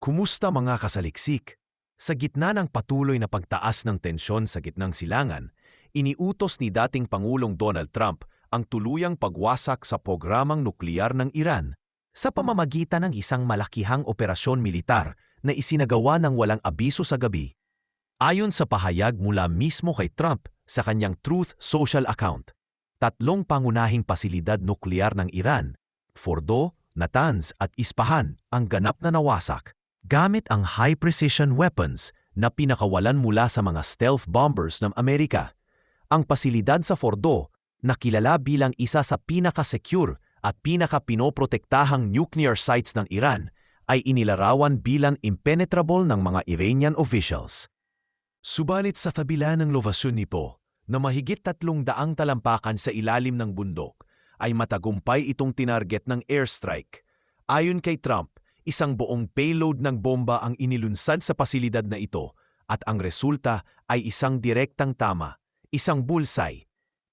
Kumusta mga kasaliksik? Sa gitna ng patuloy na pagtaas ng tensyon sa gitnang silangan, iniutos ni dating Pangulong Donald Trump ang tuluyang pagwasak sa programang nukleyar ng Iran sa pamamagitan ng isang malakihang operasyon militar na isinagawa ng walang abiso sa gabi. Ayon sa pahayag mula mismo kay Trump sa kanyang Truth Social account, tatlong pangunahing pasilidad nukleyar ng Iran, Fordo, Natanz at Isfahan ang ganap na nawasak gamit ang high-precision weapons na pinakawalan mula sa mga stealth bombers ng Amerika. Ang pasilidad sa Fordo, na kilala bilang isa sa pinaka-secure at pinaka-pinoprotektahang nuclear sites ng Iran, ay inilarawan bilang impenetrable ng mga Iranian officials. Subalit sa kabila ng lovasyon nito, na mahigit 300 talampakan sa ilalim ng bundok, ay matagumpay itong tinarget ng airstrike. Ayon kay Trump, isang buong payload ng bomba ang inilunsad sa pasilidad na ito at ang resulta ay isang direktang tama, isang bullseye.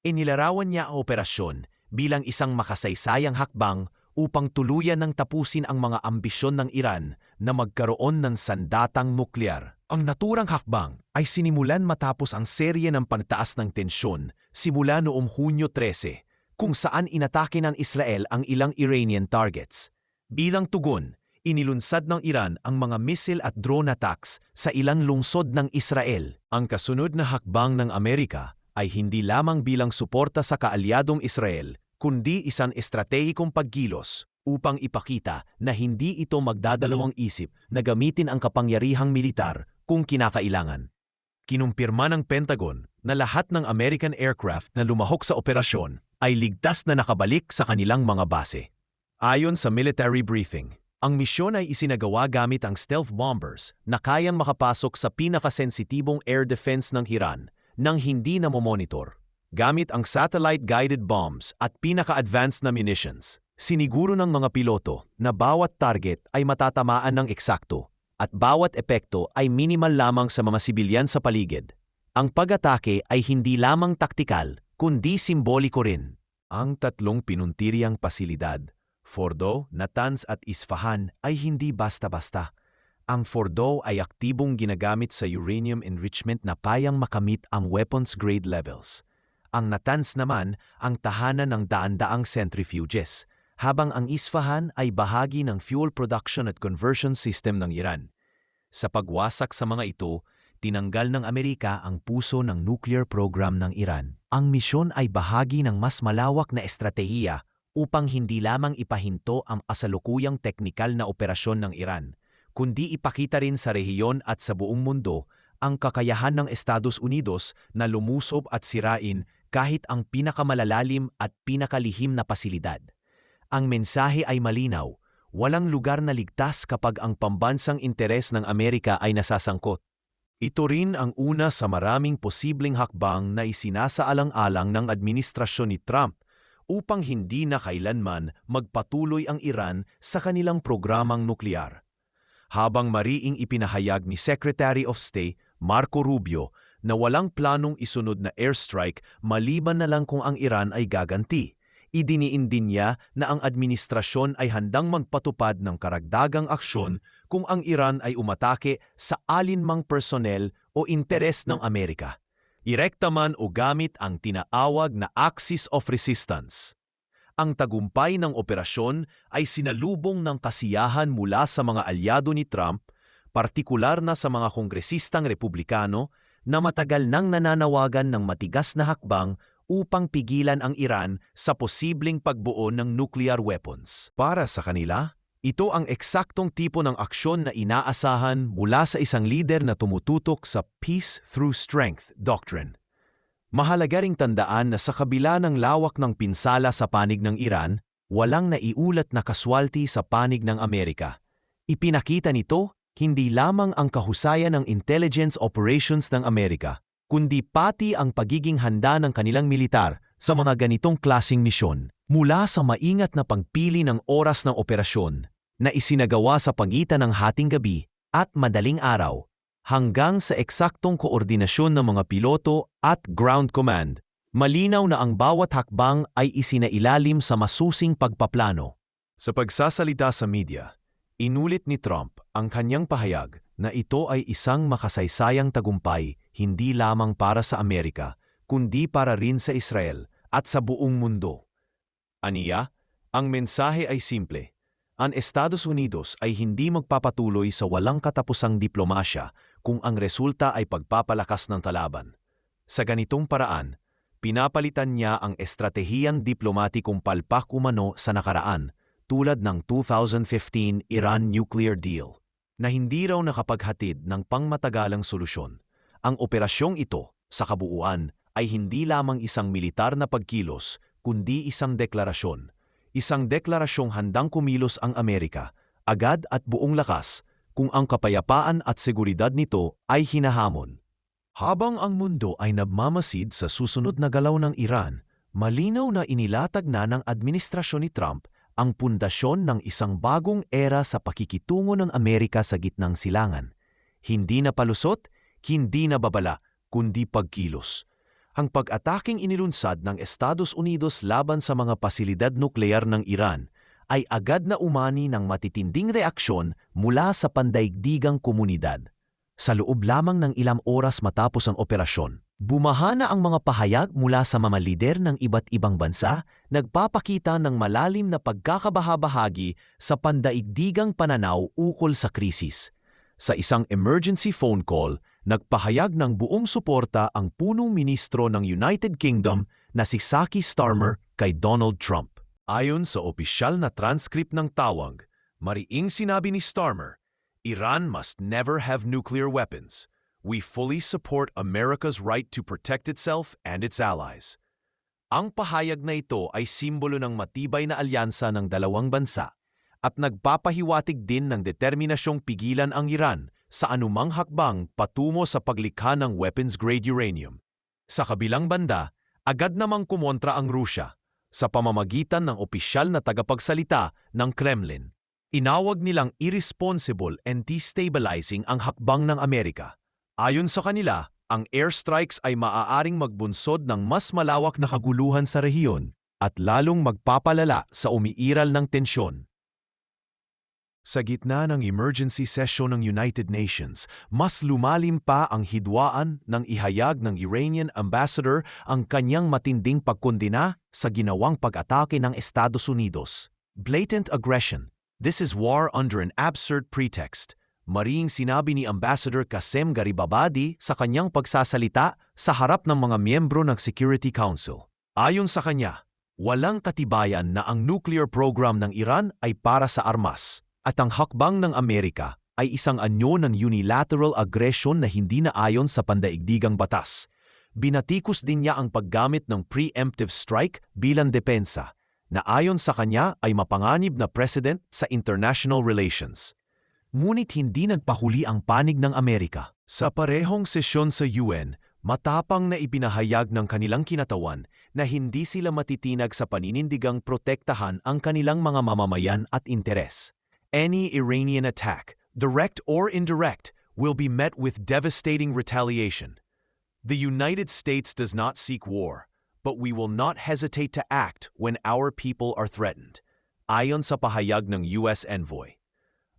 Inilarawan niya ang operasyon bilang isang makasaysayang hakbang upang tuluyan ng tapusin ang mga ambisyon ng Iran na magkaroon ng sandatang nukleyar. Ang naturang hakbang ay sinimulan matapos ang serye ng pagtaas ng tensyon simula noong Hunyo 13, kung saan inatake ng Israel ang ilang Iranian targets. Bilang tugon, inilunsad ng Iran ang mga missile at drone attacks sa ilang lungsod ng Israel. Ang kasunod na hakbang ng Amerika ay hindi lamang bilang suporta sa kaalyadong Israel, kundi isang estratehikong pagkilos upang ipakita na hindi ito magdadalawang isip na gamitin ang kapangyarihang militar kung kinakailangan. Kinumpirma ng Pentagon na lahat ng American aircraft na lumahok sa operasyon ay ligtas na nakabalik sa kanilang mga base. Ayon sa military briefing, ang misyon ay isinagawa gamit ang stealth bombers na kayang makapasok sa pinakasensitibong air defense ng Iran nang hindi na momonitor. Gamit ang satellite-guided bombs at pinaka-advanced na munitions, siniguro ng mga piloto na bawat target ay matatamaan ng eksakto at bawat epekto ay minimal lamang sa mga sibilyan sa paligid. Ang pag-atake ay hindi lamang taktikal, kundi simboliko rin. Ang tatlong pinuntiriyang pasilidad, Fordo, Natanz at Isfahan, ay hindi basta-basta. Ang Fordo ay aktibong ginagamit sa uranium enrichment na kayang makamit ang weapons-grade levels. Ang Natanz naman ang tahanan ng daan-daang centrifuges, habang ang Isfahan ay bahagi ng fuel production at conversion system ng Iran. Sa pagwasak sa mga ito, tinanggal ng Amerika ang puso ng nuclear program ng Iran. Ang misyon ay bahagi ng mas malawak na estratehiya upang hindi lamang ipahinto ang kasalukuyang teknikal na operasyon ng Iran, kundi ipakita rin sa rehiyon at sa buong mundo ang kakayahan ng Estados Unidos na lumusob at sirain kahit ang pinakamalalalim at pinakalihim na pasilidad. Ang mensahe ay malinaw, walang lugar na ligtas kapag ang pambansang interes ng Amerika ay nasasangkot. Ito rin ang una sa maraming posibleng hakbang na isinasaalang-alang ng administrasyon ni Trump upang hindi na kailanman magpatuloy ang Iran sa kanilang programang nukleyar. Habang mariing ipinahayag ni Secretary of State Marco Rubio na walang planong isunod na airstrike maliban na lang kung ang Iran ay gaganti, idiniin din niya na ang administrasyon ay handang magpatupad ng karagdagang aksyon kung ang Iran ay umatake sa alinmang personnel o interes ng Amerika, direkta man o gamit ang tinaawag na axis of resistance. Ang tagumpay ng operasyon ay sinalubong ng kasiyahan mula sa mga alyado ni Trump, partikular na sa mga kongresistang Republikano na matagal nang nananawagan ng matigas na hakbang upang pigilan ang Iran sa posibleng pagbuo ng nuclear weapons. Para sa kanila, ito ang eksaktong tipo ng aksyon na inaasahan mula sa isang lider na tumututok sa Peace Through Strength doctrine. Mahalaga ring tandaan na sa kabila ng lawak ng pinsala sa panig ng Iran, walang naiulat na kaswalti sa panig ng Amerika. Ipinakita nito hindi lamang ang kahusayan ng intelligence operations ng Amerika, kundi pati ang pagiging handa ng kanilang militar sa mga ganitong klasing misyon, mula sa maingat na pagpili ng oras ng operasyon na isinagawa sa pagitan ng hating gabi at madaling araw, hanggang sa eksaktong koordinasyon ng mga piloto at ground command. Malinaw na ang bawat hakbang ay isinailalim sa masusing pagpaplano. Sa pagsasalita sa media, inulit ni Trump ang kanyang pahayag na ito ay isang makasaysayang tagumpay hindi lamang para sa Amerika, kundi para rin sa Israel at sa buong mundo. Aniya, ang mensahe ay simple. Ang Estados Unidos ay hindi magpapatuloy sa walang katapusang diplomasya kung ang resulta ay pagpapalakas ng kalaban. Sa ganitong paraan, pinapalitan niya ang estratehiyang diplomatikong palpak umano sa nakaraan tulad ng 2015 Iran nuclear deal na hindi raw nakapaghatid ng pangmatagalang solusyon. Ang operasyong ito, sa kabuuan, ay hindi lamang isang militar na pagkilos kundi isang deklarasyon. Isang deklarasyong handang kumilos ang Amerika, agad at buong lakas, kung ang kapayapaan at seguridad nito ay hinahamon. Habang ang mundo ay nagmamasid sa susunod na galaw ng Iran, malinaw na inilatag na ng administrasyon ni Trump ang pundasyon ng isang bagong era sa pakikitungo ng Amerika sa gitnang silangan. Hindi na palusot, hindi na babala, kundi pagkilos. Ang pag-ataking inilunsad ng Estados Unidos laban sa mga pasilidad nuklear ng Iran ay agad na umani ng matitinding reaksyon mula sa pandaigdigang komunidad. Sa loob lamang ng ilang oras matapos ang operasyon, bumaha na ang mga pahayag mula sa mga lider ng iba't ibang bansa, nagpapakita ng malalim na pagkakabahabahagi sa pandaigdigang pananaw ukol sa krisis. Sa isang emergency phone call, nagpahayag ng buong suporta ang punong ministro ng United Kingdom na si Saki Starmer kay Donald Trump. Ayon sa opisyal na transcript ng tawag, mariing sinabi ni Starmer, Iran must never have nuclear weapons. We fully support America's right to protect itself and its allies. Ang pahayag na ito ay simbolo ng matibay na alyansa ng dalawang bansa at nagpapahiwatig din ng determinasyong pigilan ang Iran sa anumang hakbang patungo sa paglikha ng weapons-grade uranium. Sa kabilang banda, agad namang kumontra ang Rusya sa pamamagitan ng opisyal na tagapagsalita ng Kremlin. Inawag nilang irresponsible and destabilizing ang hakbang ng Amerika. Ayon sa kanila, ang airstrikes ay maaaring magbunsod ng mas malawak na kaguluhan sa rehiyon at lalong magpapalala sa umiiral ng tensyon. Sa gitna ng emergency session ng United Nations, mas lumalim pa ang hidwaan ng ihayag ng Iranian ambassador ang kanyang matinding pagkondena sa ginawang pag-atake ng Estados Unidos. Blatant aggression. This is war under an absurd pretext. Mariing sinabi ni Ambassador Qasem Garibabadi sa kanyang pagsasalita sa harap ng mga miyembro ng Security Council. Ayon sa kanya, walang katibayan na ang nuclear program ng Iran ay para sa armas at ang hakbang ng Amerika ay isang anyo ng unilateral aggression na hindi naayon sa pandaigdigang batas. Binatikos din niya ang paggamit ng preemptive strike bilang depensa, na ayon sa kanya ay mapanganib na precedent sa international relations. Ngunit hindi nagpahuli ang panig ng Amerika. Sa parehong sesyon sa UN, matapang na ipinahayag ng kanilang kinatawan na hindi sila matitinag sa paninindigang protektahan ang kanilang mga mamamayan at interes. Any Iranian attack, direct or indirect, will be met with devastating retaliation. The United States does not seek war, but we will not hesitate to act when our people are threatened. Ayon sa pahayag ng US Envoy.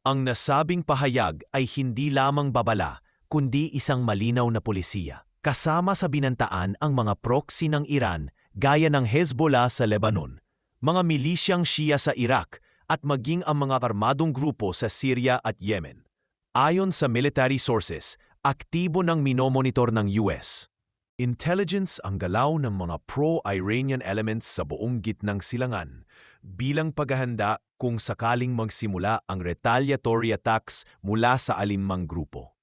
Ang nasabing pahayag ay hindi lamang babala, kundi isang malinaw na polisiya. Kasama sa binantaan ang mga proxy ng Iran gaya ng Hezbollah sa Lebanon, mga milisyang Shia sa Iraq at maging ang mga armadong grupo sa Syria at Yemen. Ayon sa military sources, aktibo ng minomonitor ng US. Intelligence ang galaw ng mga pro-Iranian elements sa buong gitnang silangan bilang paghahanda kung sakaling magsimula ang retaliatory attacks mula sa alinmang grupo.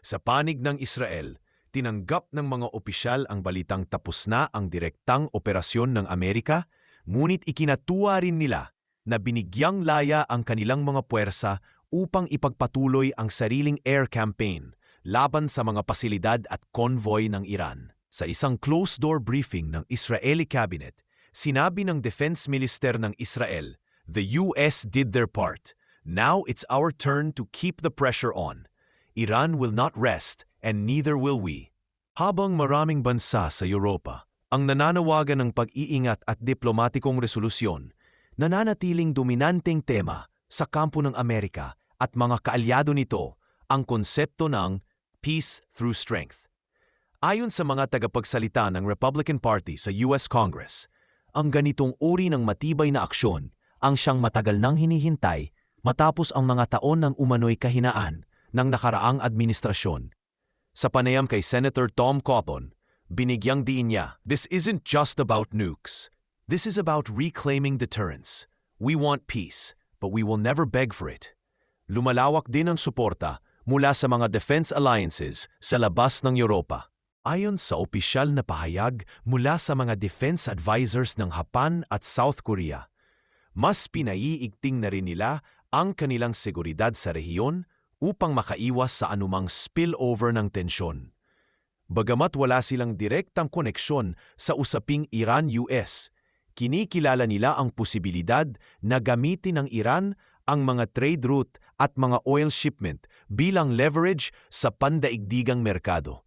Sa panig ng Israel, tinanggap ng mga opisyal ang balitang tapos na ang direktang operasyon ng Amerika, ngunit ikinatuwa rin nila na binigyang laya ang kanilang mga puwersa upang ipagpatuloy ang sariling air campaign laban sa mga pasilidad at convoy ng Iran. Sa isang closed-door briefing ng Israeli cabinet, sinabi ng Defense Minister ng Israel, "The US did their part. Now it's our turn to keep the pressure on. Iran will not rest and neither will we." Habang maraming bansa sa Europa ang nananawagan ng pag-iingat at diplomatikong resolusyon, nananatiling dominanteng tema sa kampo ng Amerika at mga kaalyado nito ang konsepto ng peace through strength. Ayon sa mga tagapagsalita ng Republican Party sa US Congress, ang ganitong uri ng matibay na aksyon ang siyang matagal nang hinihintay matapos ang mga taon ng umano'y kahinaan ng nakaraang administrasyon. Sa panayam kay Senator Tom Cotton, binigyang diin niya, "This isn't just about nukes. This is about reclaiming deterrence. We want peace, but we will never beg for it." Lumalawak din ang suporta mula sa mga defense alliances sa labas ng Europa. Ayon sa opisyal na pahayag mula sa mga defense advisors ng Japan at South Korea, mas pinaiigting na rin nila ang kanilang seguridad sa rehiyon upang makaiwas sa anumang spillover ng tensyon. Bagamat wala silang direktang koneksyon sa usaping Iran-US, kinikilala nila ang posibilidad na gamitin ng Iran ang mga trade route at mga oil shipment bilang leverage sa pandaigdigang merkado.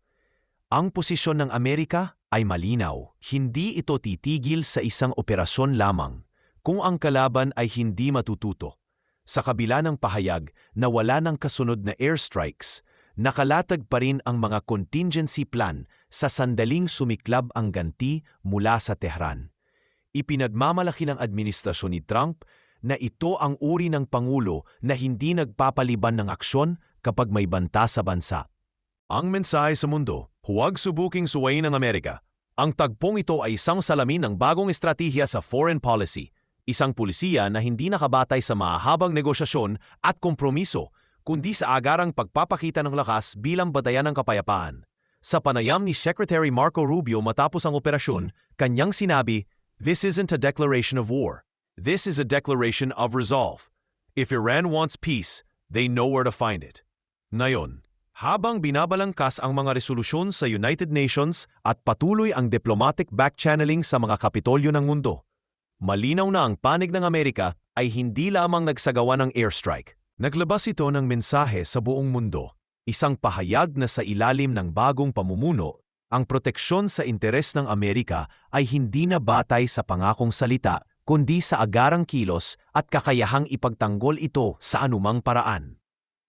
Ang posisyon ng Amerika ay malinaw. Hindi ito titigil sa isang operasyon lamang kung ang kalaban ay hindi matututo. Sa kabila ng pahayag na wala ng kasunod na airstrikes, nakalatag pa rin ang mga contingency plan sa sandaling sumiklab ang ganti mula sa Tehran. Ipinagmamalaki ng administrasyon ni Trump na ito ang uri ng pangulo na hindi nagpapaliban ng aksyon kapag may banta sa bansa. Ang mensahe sa mundo, huwag subuking suwayin ng Amerika. Ang tagpong ito ay isang salamin ng bagong estratehiya sa foreign policy, isang pulisiya na hindi nakabatay sa mahahabang negosyasyon at kompromiso, kundi sa agarang pagpapakita ng lakas bilang batayan ng kapayapaan. Sa panayam ni Secretary Marco Rubio matapos ang operasyon, kanyang sinabi, "This isn't a declaration of war. This is a declaration of resolve. If Iran wants peace, they know where to find it." Ngayon, habang binabalangkas ang mga resolusyon sa United Nations at patuloy ang diplomatic back-channeling sa mga kapitolyo ng mundo, malinaw na ang panig ng Amerika ay hindi lamang nagsagawa ng airstrike. Naglabas ito ng mensahe sa buong mundo, isang pahayag na sa ilalim ng bagong pamumuno, ang proteksyon sa interes ng Amerika ay hindi na batay sa pangakong salita kundi sa agarang kilos at kakayahang ipagtanggol ito sa anumang paraan.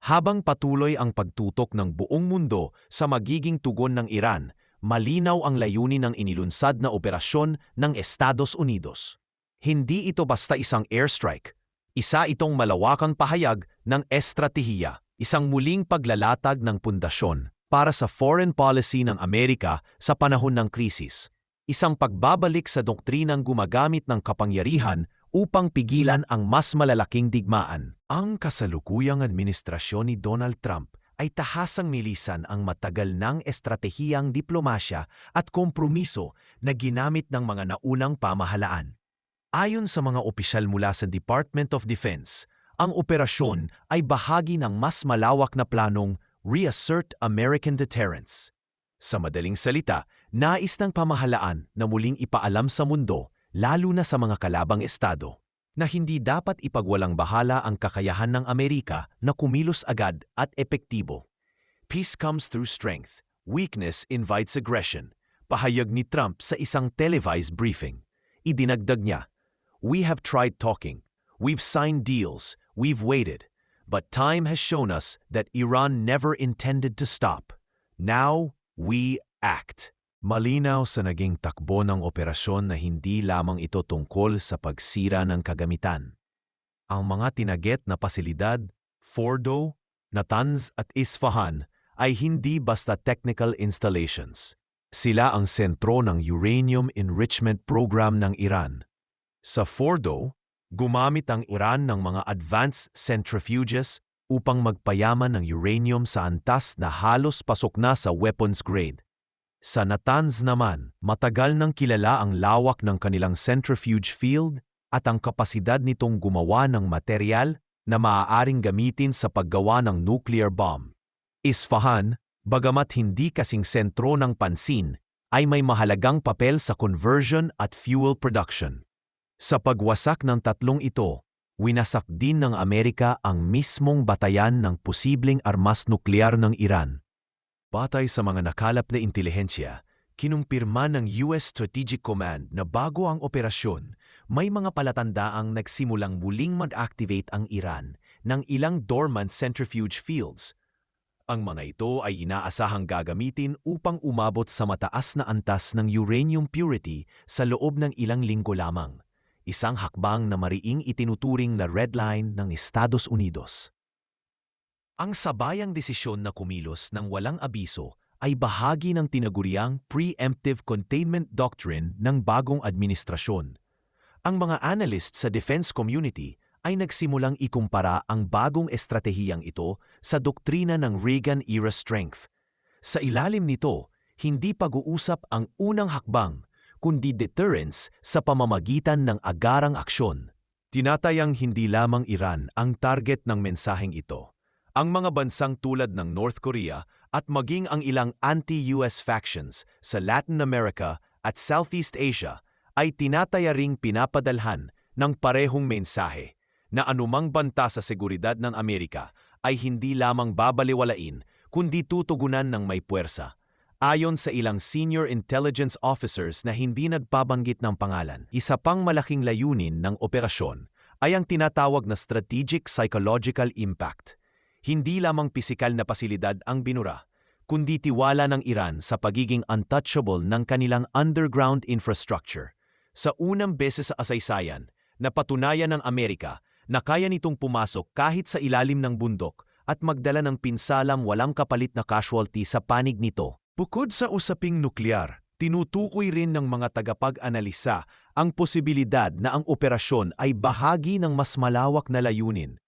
Habang patuloy ang pagtutok ng buong mundo sa magiging tugon ng Iran, malinaw ang layunin ng inilunsad na operasyon ng Estados Unidos. Hindi ito basta isang airstrike. Isa itong malawakang pahayag ng estratehiya, isang muling paglalatag ng pundasyon para sa foreign policy ng Amerika sa panahon ng krisis. Isang pagbabalik sa doktrinang gumagamit ng kapangyarihan upang pigilan ang mas malalaking digmaan. Ang kasalukuyang administrasyon ni Donald Trump ay tahasang milisan ang matagal ng estratehiyang diplomasya at kompromiso na ginamit ng mga naunang pamahalaan. Ayon sa mga opisyal mula sa Department of Defense, ang operasyon ay bahagi ng mas malawak na planong Reassert American Deterrence. Sa madaling salita, nais ng pamahalaan na muling ipaalam sa mundo, lalo na sa mga kalabang estado, na hindi dapat ipagwalang bahala ang kakayahan ng Amerika na kumilos agad at epektibo. Peace comes through strength. Weakness invites aggression. Pahayag ni Trump sa isang televised briefing. Idinagdag niya, "We have tried talking. We've signed deals. We've waited. But time has shown us that Iran never intended to stop. Now, we act." Malinaw sa naging takbo ng operasyon na hindi lamang ito tungkol sa pagsira ng kagamitan. Ang mga tinaget na pasilidad, Fordo, Natanz at Isfahan ay hindi basta technical installations. Sila ang sentro ng uranium enrichment program ng Iran. Sa Fordo, gumamit ang Iran ng mga advanced centrifuges upang magpayaman ng uranium sa antas na halos pasok na sa weapons grade. Sa Natanz naman, matagal nang kilala ang lawak ng kanilang centrifuge field at ang kapasidad nitong gumawa ng material na maaaring gamitin sa paggawa ng nuclear bomb. Isfahan, bagamat hindi kasing sentro ng pansin, ay may mahalagang papel sa conversion at fuel production. Sa pagwasak ng tatlong ito, winasak din ng Amerika ang mismong batayan ng posibleng armas nuklear ng Iran. Batay sa mga nakalap na intelihensya, kinumpirma ng US Strategic Command na bago ang operasyon, may mga palatandaang nagsimulang muling mag-activate ang Iran ng ilang dormant centrifuge fields. Ang mga ito ay inaasahang gagamitin upang umabot sa mataas na antas ng uranium purity sa loob ng ilang linggo lamang, isang hakbang na mariing itinuturing na red line ng Estados Unidos. Ang sabayang desisyon na kumilos ng walang abiso ay bahagi ng tinaguriang preemptive containment doctrine ng bagong administrasyon. Ang mga analyst sa defense community ay nagsimulang ikumpara ang bagong estratehiyang ito sa doktrina ng Reagan-era strength. Sa ilalim nito, hindi pag-uusap ang unang hakbang, kundi deterrence sa pamamagitan ng agarang aksyon. Tinatayang hindi lamang Iran ang target ng mensaheng ito. Ang mga bansang tulad ng North Korea at maging ang ilang anti-US factions sa Latin America at Southeast Asia ay tinataya ring pinapadalhan ng parehong mensahe na anumang banta sa seguridad ng Amerika ay hindi lamang babaliwalain kundi tutugunan ng may puwersa. Ayon sa ilang senior intelligence officers na hindi nagpabanggit ng pangalan, isa pang malaking layunin ng operasyon ay ang tinatawag na strategic psychological impact. Hindi lamang pisikal na pasilidad ang binura, kundi tiwala ng Iran sa pagiging untouchable ng kanilang underground infrastructure. Sa unang beses sa kasaysayan, napatunayan ng Amerika na kaya nitong pumasok kahit sa ilalim ng bundok at magdala ng pinsalang walang kapalit na casualty sa panig nito. Bukod sa usaping nuklear, tinutukoy rin ng mga tagapag-analisa ang posibilidad na ang operasyon ay bahagi ng mas malawak na layunin.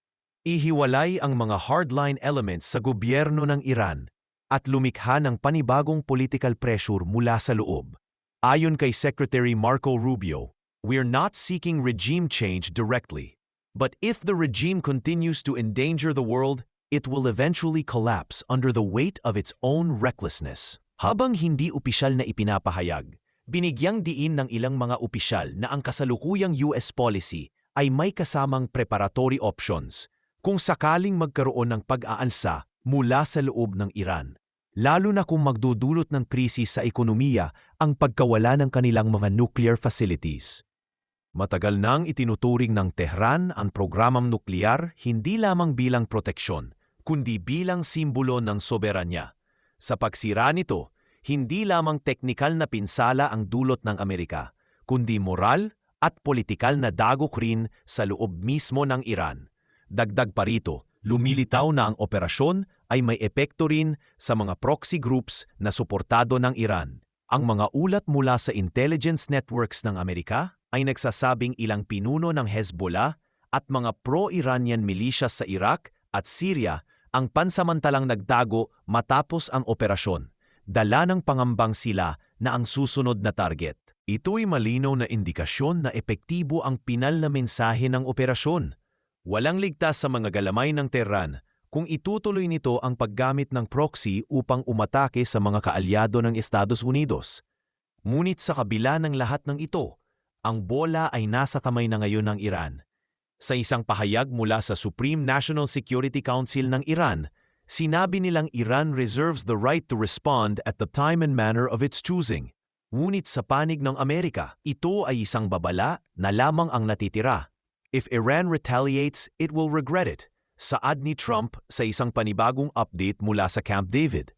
Ihiwalay ang mga hardline elements sa gobyerno ng Iran at lumikha ng panibagong political pressure mula sa loob. Ayon kay Secretary Marco Rubio, "We're not seeking regime change directly. But if the regime continues to endanger the world, it will eventually collapse under the weight of its own recklessness." Habang hindi opisyal na ipinapahayag, binigyang diin ng ilang mga opisyal na ang kasalukuyang US policy ay may kasamang preparatory options kung sakaling magkaroon ng pag-aalsa mula sa loob ng Iran, lalo na kung magdudulot ng krisis sa ekonomiya ang pagkawala ng kanilang mga nuclear facilities. Matagal nang itinuturing ng Tehran ang programang nuklear hindi lamang bilang proteksyon, kundi bilang simbolo ng soberanya. Sa pagsira nito, hindi lamang teknikal na pinsala ang dulot ng Amerika, kundi moral at politikal na dagok rin sa loob mismo ng Iran. Dagdag pa rito, lumilitaw na ang operasyon ay may epekto rin sa mga proxy groups na suportado ng Iran. Ang mga ulat mula sa intelligence networks ng Amerika ay nagsasabing ilang pinuno ng Hezbollah at mga pro-Iranian militias sa Iraq at Syria ang pansamantalang nagtago matapos ang operasyon. Dala ng pangambang sila na ang susunod na target. Ito'y malinaw na indikasyon na epektibo ang pinal na mensahe ng operasyon. Walang ligtas sa mga galamay ng Tehran kung itutuloy nito ang paggamit ng proxy upang umatake sa mga kaalyado ng Estados Unidos. Ngunit sa kabila ng lahat ng ito, ang bola ay nasa kamay na ngayon ng Iran. Sa isang pahayag mula sa Supreme National Security Council ng Iran, sinabi nilang Iran reserves the right to respond at the time and manner of its choosing. Ngunit sa panig ng Amerika, ito ay isang babala na lamang ang natitira. If Iran retaliates, it will regret it, saad ni Trump sa isang panibagong update mula sa Camp David.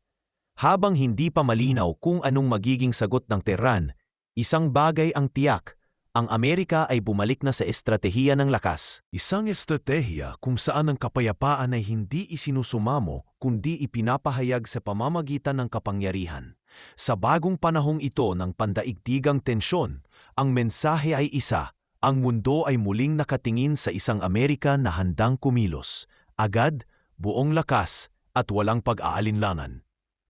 Habang hindi pa malinaw kung anong magiging sagot ng Tehran, isang bagay ang tiyak, ang Amerika ay bumalik na sa estratehiya ng lakas. Isang estratehiya kung saan ang kapayapaan ay hindi isinusumamo kundi ipinapahayag sa pamamagitan ng kapangyarihan. Sa bagong panahong ito ng pandaigdigang tensyon, ang mensahe ay isa. Ang mundo ay muling nakatingin sa isang Amerika na handang kumilos, agad, buong lakas at walang pag-aalinlangan.